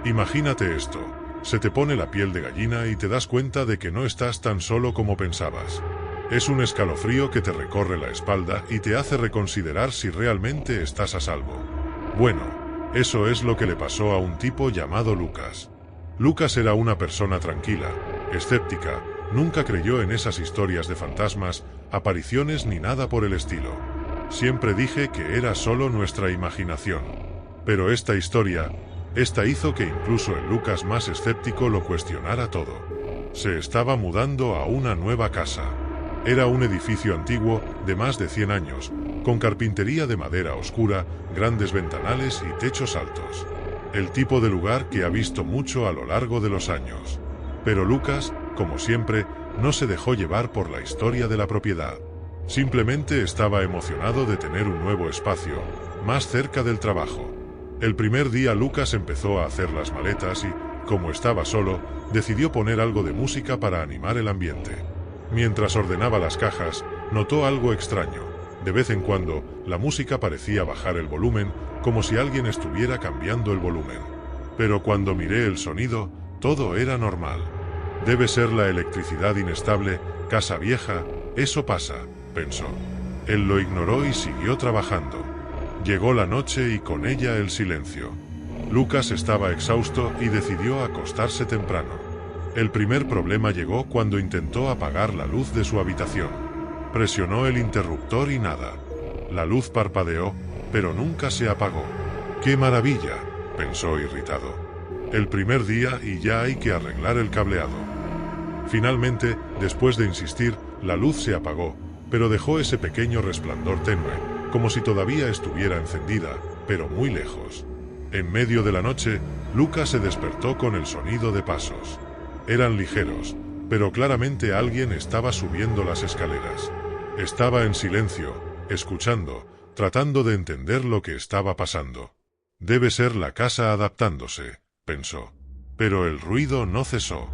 Imagínate esto. Se te pone la piel de gallina y te das cuenta de que no estás tan solo como pensabas. Es un escalofrío que te recorre la espalda y te hace reconsiderar si realmente estás a salvo. Bueno, eso es lo que le pasó a un tipo llamado Lucas. Lucas era una persona tranquila, escéptica, nunca creyó en esas historias de fantasmas, apariciones ni nada por el estilo. Siempre dije que era solo nuestra imaginación. Pero esta historia, esta hizo que incluso el Lucas más escéptico lo cuestionara todo. Se estaba mudando a una nueva casa. Era un edificio antiguo, de más de 100 años, con carpintería de madera oscura, grandes ventanales y techos altos. El tipo de lugar que ha visto mucho a lo largo de los años. Pero Lucas, como siempre, no se dejó llevar por la historia de la propiedad. Simplemente estaba emocionado de tener un nuevo espacio, más cerca del trabajo. El primer día Lucas empezó a hacer las maletas y, como estaba solo, decidió poner algo de música para animar el ambiente. Mientras ordenaba las cajas, notó algo extraño. De vez en cuando, la música parecía bajar el volumen, como si alguien estuviera cambiando el volumen. Pero cuando miré el sonido, todo era normal. Debe ser la electricidad inestable, casa vieja, eso pasa, pensó. Él lo ignoró y siguió trabajando. Llegó la noche y con ella el silencio. Lucas estaba exhausto y decidió acostarse temprano. El primer problema llegó cuando intentó apagar la luz de su habitación. Presionó el interruptor y nada. La luz parpadeó, pero nunca se apagó. ¡Qué maravilla!, pensó irritado. El primer día y ya hay que arreglar el cableado. Finalmente, después de insistir, la luz se apagó, pero dejó ese pequeño resplandor tenue, como si todavía estuviera encendida, pero muy lejos. En medio de la noche, Lucas se despertó con el sonido de pasos. Eran ligeros, pero claramente alguien estaba subiendo las escaleras. Estaba en silencio, escuchando, tratando de entender lo que estaba pasando. Debe ser la casa adaptándose, pensó. Pero el ruido no cesó.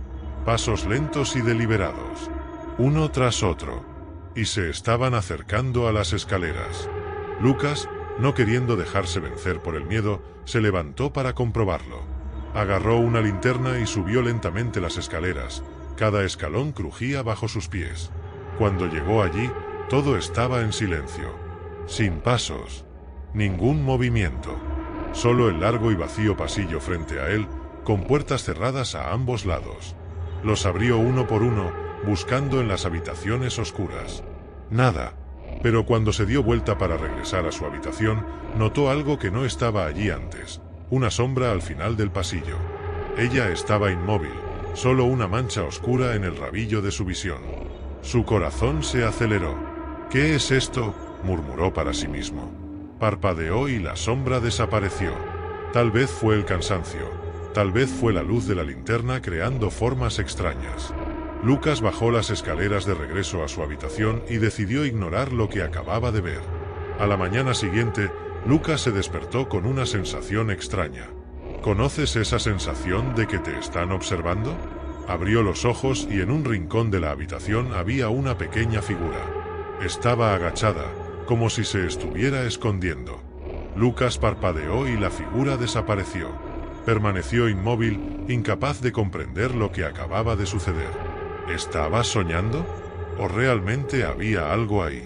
Pasos lentos y deliberados, uno tras otro, y se estaban acercando a las escaleras. Lucas, no queriendo dejarse vencer por el miedo, se levantó para comprobarlo. Agarró una linterna y subió lentamente las escaleras. Cada escalón crujía bajo sus pies. Cuando llegó allí, todo estaba en silencio. Sin pasos. Ningún movimiento. Solo el largo y vacío pasillo frente a él, con puertas cerradas a ambos lados. Los abrió uno por uno, buscando en las habitaciones oscuras. Nada. Pero cuando se dio vuelta para regresar a su habitación, notó algo que no estaba allí antes. Una sombra al final del pasillo. Ella estaba inmóvil, solo una mancha oscura en el rabillo de su visión. Su corazón se aceleró. «¿Qué es esto?», murmuró para sí mismo. Parpadeó y la sombra desapareció. Tal vez fue el cansancio. Tal vez fue la luz de la linterna creando formas extrañas. Lucas bajó las escaleras de regreso a su habitación y decidió ignorar lo que acababa de ver. A la mañana siguiente, Lucas se despertó con una sensación extraña. ¿Conoces esa sensación de que te están observando? Abrió los ojos y en un rincón de la habitación había una pequeña figura. Estaba agachada, como si se estuviera escondiendo. Lucas parpadeó y la figura desapareció. Permaneció inmóvil, incapaz de comprender lo que acababa de suceder. ¿Estaba soñando? ¿O realmente había algo ahí?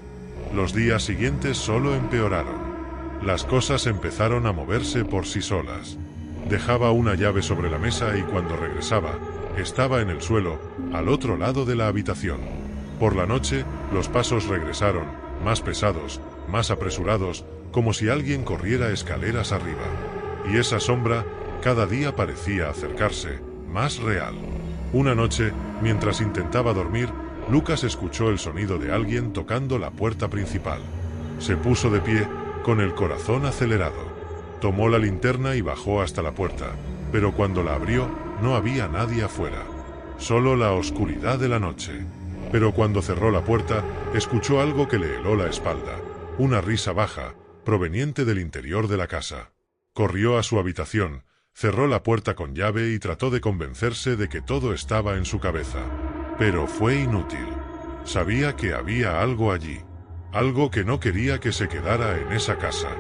Los días siguientes solo empeoraron. Las cosas empezaron a moverse por sí solas. Dejaba una llave sobre la mesa y cuando regresaba, estaba en el suelo, al otro lado de la habitación. Por la noche, los pasos regresaron, más pesados, más apresurados, como si alguien corriera escaleras arriba. Y esa sombra, cada día parecía acercarse, más real. Una noche, mientras intentaba dormir, Lucas escuchó el sonido de alguien tocando la puerta principal. Se puso de pie, con el corazón acelerado. Tomó la linterna y bajó hasta la puerta, pero cuando la abrió, no había nadie afuera. Solo la oscuridad de la noche. Pero cuando cerró la puerta, escuchó algo que le heló la espalda. Una risa baja, proveniente del interior de la casa. Corrió a su habitación, cerró la puerta con llave y trató de convencerse de que todo estaba en su cabeza. Pero fue inútil. Sabía que había algo allí. Algo que no quería que se quedara en esa casa.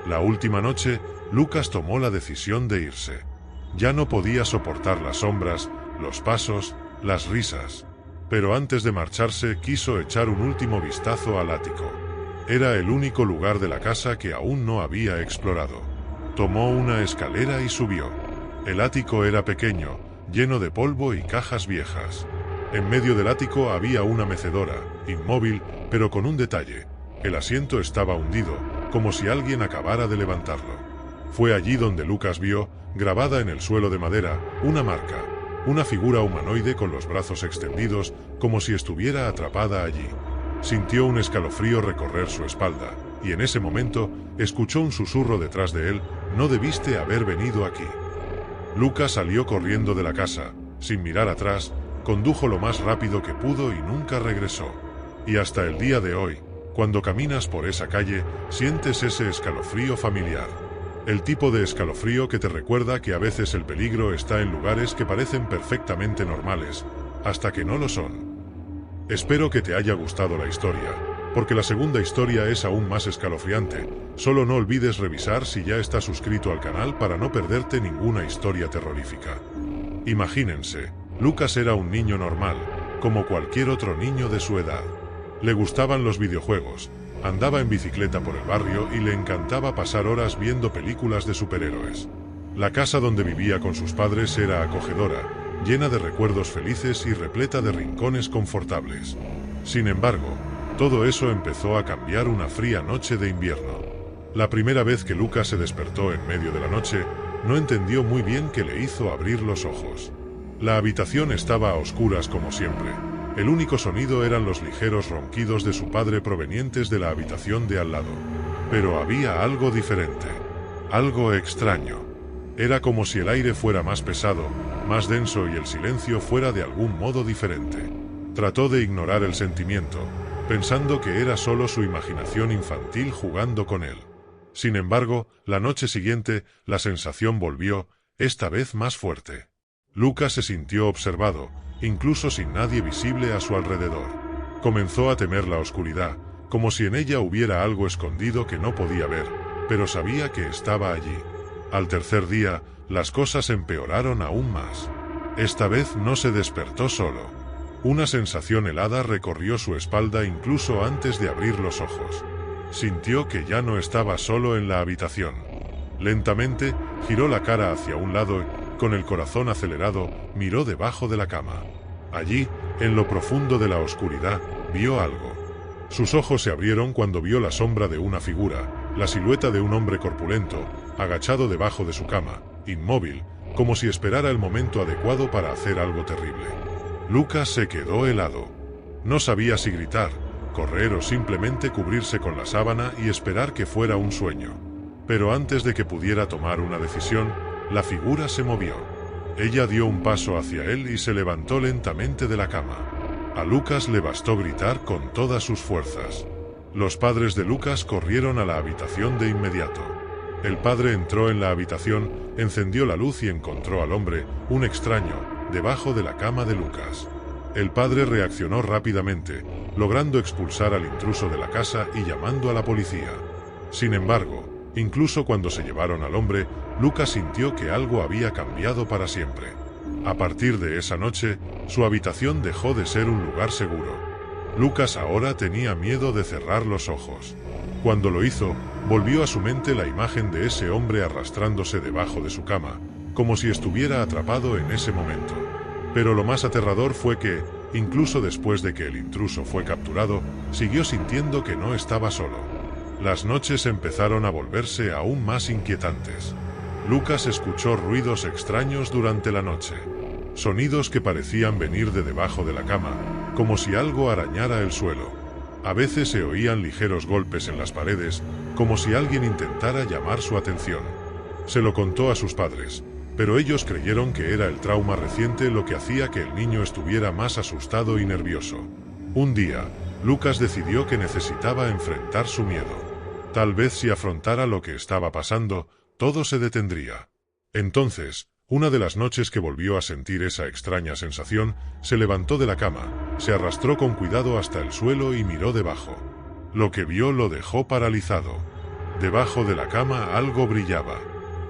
La última noche, Lucas tomó la decisión de irse. Ya no podía soportar las sombras, los pasos, las risas. Pero antes de marcharse quiso echar un último vistazo al ático. Era el único lugar de la casa que aún no había explorado. Tomó una escalera y subió. El ático era pequeño, lleno de polvo y cajas viejas. En medio del ático había una mecedora, inmóvil, pero con un detalle. El asiento estaba hundido, como si alguien acabara de levantarlo. Fue allí donde Lucas vio, grabada en el suelo de madera, una marca. Una figura humanoide con los brazos extendidos, como si estuviera atrapada allí. Sintió un escalofrío recorrer su espalda, y en ese momento, escuchó un susurro detrás de él: «No debiste haber venido aquí». Lucas salió corriendo de la casa, sin mirar atrás, condujo lo más rápido que pudo y nunca regresó. Y hasta el día de hoy, cuando caminas por esa calle, sientes ese escalofrío familiar. El tipo de escalofrío que te recuerda que a veces el peligro está en lugares que parecen perfectamente normales, hasta que no lo son. Espero que te haya gustado la historia, porque la segunda historia es aún más escalofriante. Solo no olvides revisar si ya estás suscrito al canal para no perderte ninguna historia terrorífica. Imagínense, Lucas era un niño normal, como cualquier otro niño de su edad. Le gustaban los videojuegos, andaba en bicicleta por el barrio y le encantaba pasar horas viendo películas de superhéroes. La casa donde vivía con sus padres era acogedora, llena de recuerdos felices y repleta de rincones confortables. Sin embargo, todo eso empezó a cambiar una fría noche de invierno. La primera vez que Lucas se despertó en medio de la noche, no entendió muy bien qué le hizo abrir los ojos. La habitación estaba a oscuras como siempre. El único sonido eran los ligeros ronquidos de su padre provenientes de la habitación de al lado. Pero había algo diferente, algo extraño. Era como si el aire fuera más pesado, más denso y el silencio fuera de algún modo diferente. Trató de ignorar el sentimiento, pensando que era solo su imaginación infantil jugando con él. Sin embargo, la noche siguiente, la sensación volvió, esta vez más fuerte. Lucas se sintió observado, incluso sin nadie visible a su alrededor. Comenzó a temer la oscuridad, como si en ella hubiera algo escondido que no podía ver, pero sabía que estaba allí. Al tercer día, las cosas empeoraron aún más. Esta vez no se despertó solo. Una sensación helada recorrió su espalda incluso antes de abrir los ojos. Sintió que ya no estaba solo en la habitación. Lentamente, giró la cara hacia un lado y, con el corazón acelerado, miró debajo de la cama. Allí, en lo profundo de la oscuridad, vio algo. Sus ojos se abrieron cuando vio la sombra de una figura, la silueta de un hombre corpulento, agachado debajo de su cama, inmóvil, como si esperara el momento adecuado para hacer algo terrible. Lucas se quedó helado. No sabía si gritar, correr o simplemente cubrirse con la sábana y esperar que fuera un sueño. Pero antes de que pudiera tomar una decisión, la figura se movió. Ella dio un paso hacia él y se levantó lentamente de la cama. A Lucas le bastó gritar con todas sus fuerzas. Los padres de Lucas corrieron a la habitación de inmediato. El padre entró en la habitación, encendió la luz y encontró al hombre, un extraño, debajo de la cama de Lucas. El padre reaccionó rápidamente, logrando expulsar al intruso de la casa y llamando a la policía. Sin embargo, incluso cuando se llevaron al hombre, Lucas sintió que algo había cambiado para siempre. A partir de esa noche, su habitación dejó de ser un lugar seguro. Lucas ahora tenía miedo de cerrar los ojos. Cuando lo hizo, volvió a su mente la imagen de ese hombre arrastrándose debajo de su cama, como si estuviera atrapado en ese momento. Pero lo más aterrador fue que, incluso después de que el intruso fue capturado, siguió sintiendo que no estaba solo. Las noches empezaron a volverse aún más inquietantes. Lucas escuchó ruidos extraños durante la noche. Sonidos que parecían venir de debajo de la cama, como si algo arañara el suelo. A veces se oían ligeros golpes en las paredes, como si alguien intentara llamar su atención. Se lo contó a sus padres, pero ellos creyeron que era el trauma reciente lo que hacía que el niño estuviera más asustado y nervioso. Un día, Lucas decidió que necesitaba enfrentar su miedo. Tal vez si afrontara lo que estaba pasando, todo se detendría. Entonces, una de las noches que volvió a sentir esa extraña sensación, se levantó de la cama, se arrastró con cuidado hasta el suelo y miró debajo. Lo que vio lo dejó paralizado. Debajo de la cama algo brillaba.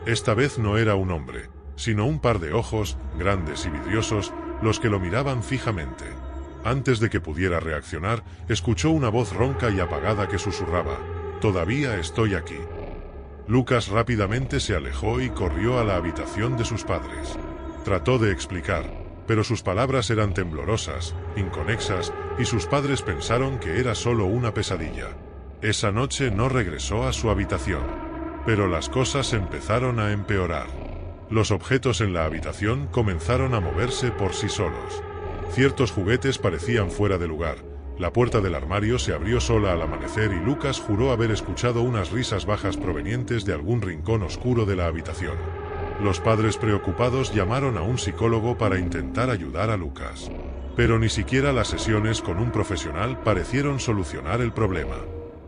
Esta vez no era un hombre, sino un par de ojos, grandes y vidriosos, los que lo miraban fijamente. Antes de que pudiera reaccionar, escuchó una voz ronca y apagada que susurraba: «Todavía estoy aquí». Lucas rápidamente se alejó y corrió a la habitación de sus padres. Trató de explicar, pero sus palabras eran temblorosas, inconexas, y sus padres pensaron que era solo una pesadilla. Esa noche no regresó a su habitación. Pero las cosas empezaron a empeorar. Los objetos en la habitación comenzaron a moverse por sí solos. Ciertos juguetes parecían fuera de lugar. La puerta del armario se abrió sola al amanecer y Lucas juró haber escuchado unas risas bajas provenientes de algún rincón oscuro de la habitación. Los padres preocupados llamaron a un psicólogo para intentar ayudar a Lucas. Pero ni siquiera las sesiones con un profesional parecieron solucionar el problema.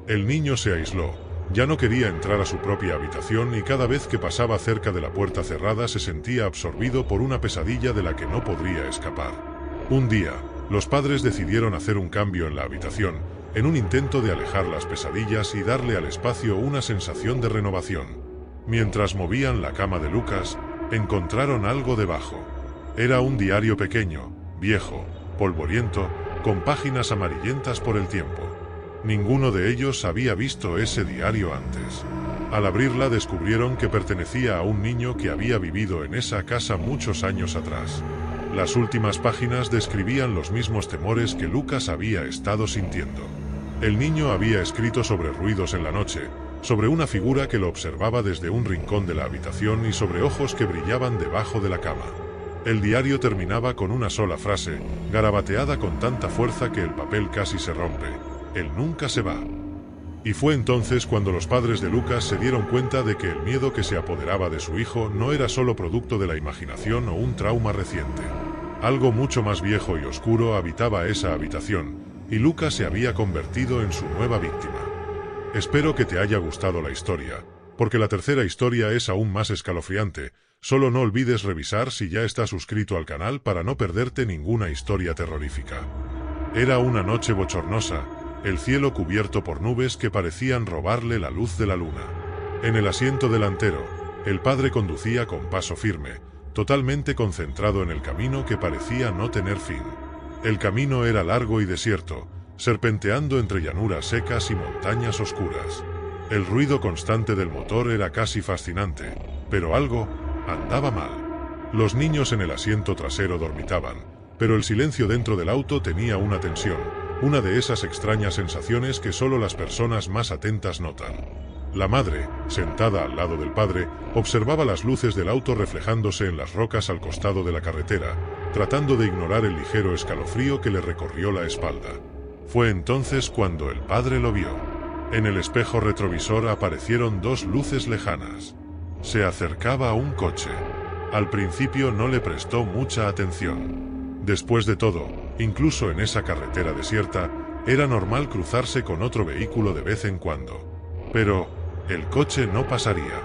El niño se aisló, ya no quería entrar a su propia habitación y cada vez que pasaba cerca de la puerta cerrada se sentía absorbido por una pesadilla de la que no podría escapar. Un día, los padres decidieron hacer un cambio en la habitación, en un intento de alejar las pesadillas y darle al espacio una sensación de renovación. Mientras movían la cama de Lucas, encontraron algo debajo. Era un diario pequeño, viejo, polvoriento, con páginas amarillentas por el tiempo. Ninguno de ellos había visto ese diario antes. Al abrirla descubrieron que pertenecía a un niño que había vivido en esa casa muchos años atrás. Las últimas páginas describían los mismos temores que Lucas había estado sintiendo. El niño había escrito sobre ruidos en la noche, sobre una figura que lo observaba desde un rincón de la habitación y sobre ojos que brillaban debajo de la cama. El diario terminaba con una sola frase, garabateada con tanta fuerza que el papel casi se rompe: «Él nunca se va». Y fue entonces cuando los padres de Lucas se dieron cuenta de que el miedo que se apoderaba de su hijo no era solo producto de la imaginación o un trauma reciente. Algo mucho más viejo y oscuro habitaba esa habitación, y Lucas se había convertido en su nueva víctima. Espero que te haya gustado la historia, porque la tercera historia es aún más escalofriante. Solo no olvides revisar si ya estás suscrito al canal para no perderte ninguna historia terrorífica. Era una noche bochornosa, el cielo cubierto por nubes que parecían robarle la luz de la luna. En el asiento delantero, el padre conducía con paso firme, totalmente concentrado en el camino que parecía no tener fin. El camino era largo y desierto, serpenteando entre llanuras secas y montañas oscuras. El ruido constante del motor era casi fascinante, pero algo andaba mal. Los niños en el asiento trasero dormitaban, pero el silencio dentro del auto tenía una tensión, una de esas extrañas sensaciones que solo las personas más atentas notan. La madre, sentada al lado del padre, observaba las luces del auto reflejándose en las rocas al costado de la carretera, tratando de ignorar el ligero escalofrío que le recorrió la espalda. Fue entonces cuando el padre lo vio. En el espejo retrovisor aparecieron dos luces lejanas. Se acercaba un coche. Al principio no le prestó mucha atención. Después de todo, incluso en esa carretera desierta, era normal cruzarse con otro vehículo de vez en cuando. Pero el coche no pasaría.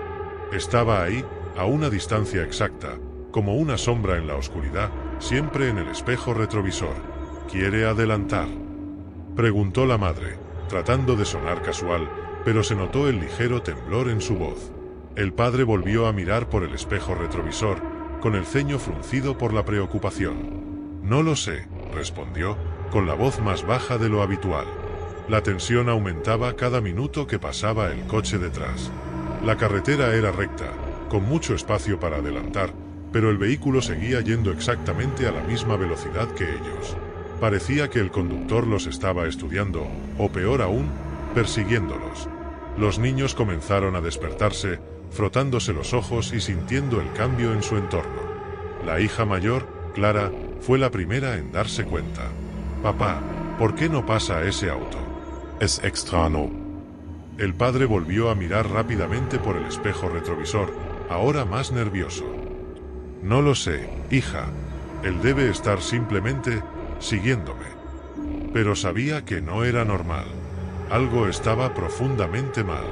Estaba ahí, a una distancia exacta, como una sombra en la oscuridad, siempre en el espejo retrovisor. ¿Quiere adelantar?, preguntó la madre, tratando de sonar casual, pero se notó el ligero temblor en su voz. El padre volvió a mirar por el espejo retrovisor, con el ceño fruncido por la preocupación. «No lo sé», respondió, con la voz más baja de lo habitual. La tensión aumentaba cada minuto que pasaba el coche detrás. La carretera era recta, con mucho espacio para adelantar, pero el vehículo seguía yendo exactamente a la misma velocidad que ellos. Parecía que el conductor los estaba estudiando, o peor aún, persiguiéndolos. Los niños comenzaron a despertarse, frotándose los ojos y sintiendo el cambio en su entorno. La hija mayor, Clara, fue la primera en darse cuenta. «Papá, ¿por qué no pasa ese auto? Es extraño». El padre volvió a mirar rápidamente por el espejo retrovisor, ahora más nervioso. «No lo sé, hija. Él debe estar simplemente siguiéndome». Pero sabía que no era normal. Algo estaba profundamente mal.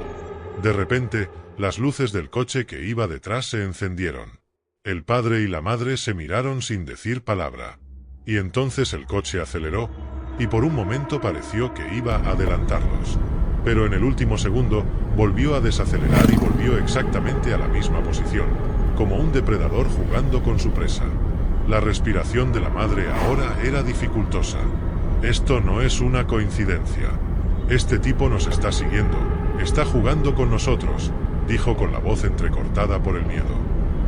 De repente, las luces del coche que iba detrás se encendieron. El padre y la madre se miraron sin decir palabra. Y entonces el coche aceleró, y por un momento pareció que iba a adelantarlos. Pero en el último segundo, volvió a desacelerar y volvió exactamente a la misma posición, como un depredador jugando con su presa. La respiración de la madre ahora era dificultosa. Esto no es una coincidencia. Este tipo nos está siguiendo, está jugando con nosotros, dijo con la voz entrecortada por el miedo.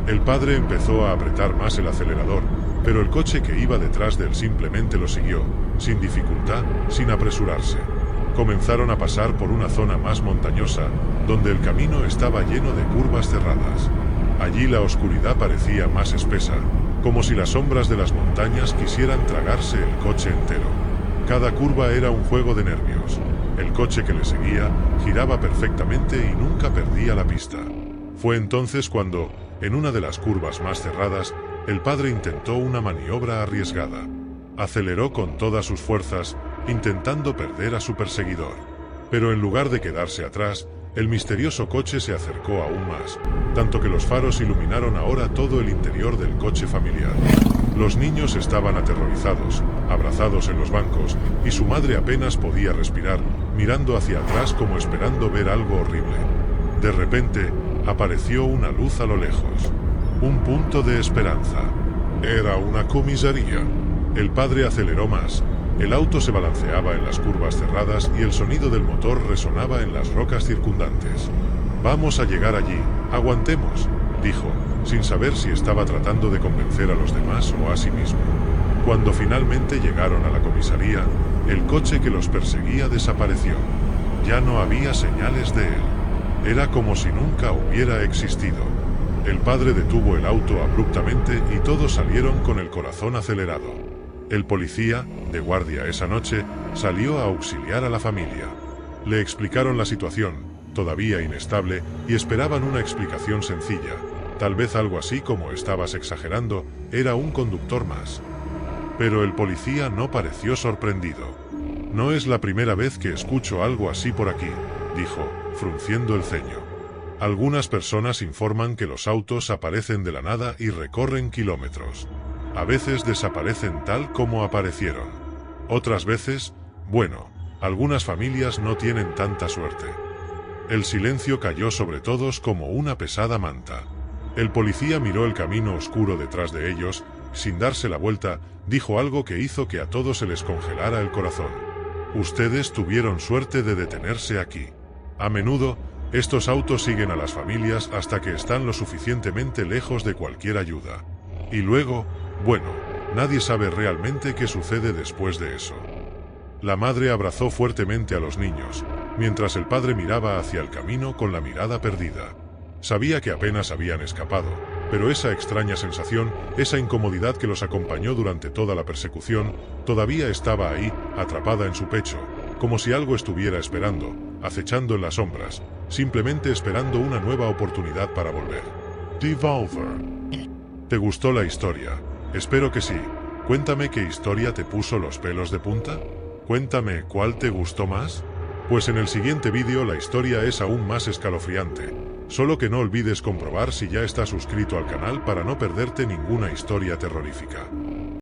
El padre empezó a apretar más el acelerador, pero el coche que iba detrás de él simplemente lo siguió, sin dificultad, sin apresurarse. Comenzaron a pasar por una zona más montañosa, donde el camino estaba lleno de curvas cerradas. Allí la oscuridad parecía más espesa, como si las sombras de las montañas quisieran tragarse el coche entero. Cada curva era un juego de nervios. El coche que le seguía giraba perfectamente y nunca perdía la pista. Fue entonces cuando, en una de las curvas más cerradas, el padre intentó una maniobra arriesgada. Aceleró con todas sus fuerzas, intentando perder a su perseguidor. Pero en lugar de quedarse atrás, el misterioso coche se acercó aún más, tanto que los faros iluminaron ahora todo el interior del coche familiar. Los niños estaban aterrorizados, abrazados en los bancos, y su madre apenas podía respirar, mirando hacia atrás como esperando ver algo horrible. De repente, apareció una luz a lo lejos. Un punto de esperanza. Era una comisaría. El padre aceleró más. El auto se balanceaba en las curvas cerradas y el sonido del motor resonaba en las rocas circundantes. «Vamos a llegar allí, aguantemos», dijo, sin saber si estaba tratando de convencer a los demás o a sí mismo. Cuando finalmente llegaron a la comisaría, el coche que los perseguía desapareció. Ya no había señales de él. Era como si nunca hubiera existido. El padre detuvo el auto abruptamente y todos salieron con el corazón acelerado. El policía, de guardia esa noche, salió a auxiliar a la familia. Le explicaron la situación, todavía inestable, y esperaban una explicación sencilla. Tal vez algo así como «estabas exagerando, era un conductor más». Pero el policía no pareció sorprendido. «No es la primera vez que escucho algo así por aquí», dijo, frunciendo el ceño. Algunas personas informan que los autos aparecen de la nada y recorren kilómetros. A veces desaparecen tal como aparecieron. Otras veces, bueno, algunas familias no tienen tanta suerte. El silencio cayó sobre todos como una pesada manta. El policía miró el camino oscuro detrás de ellos, sin darse la vuelta, dijo algo que hizo que a todos se les congelara el corazón. «Ustedes tuvieron suerte de detenerse aquí. A menudo, estos autos siguen a las familias hasta que están lo suficientemente lejos de cualquier ayuda. Y luego, bueno, nadie sabe realmente qué sucede después de eso». La madre abrazó fuertemente a los niños, mientras el padre miraba hacia el camino con la mirada perdida. Sabía que apenas habían escapado, pero esa extraña sensación, esa incomodidad que los acompañó durante toda la persecución, todavía estaba ahí, atrapada en su pecho, como si algo estuviera esperando, acechando en las sombras, simplemente esperando una nueva oportunidad para volver. Devolver. ¿Te gustó la historia? Espero que sí. Cuéntame qué historia te puso los pelos de punta. Cuéntame cuál te gustó más. Pues en el siguiente vídeo la historia es aún más escalofriante. Solo que no olvides comprobar si ya estás suscrito al canal para no perderte ninguna historia terrorífica.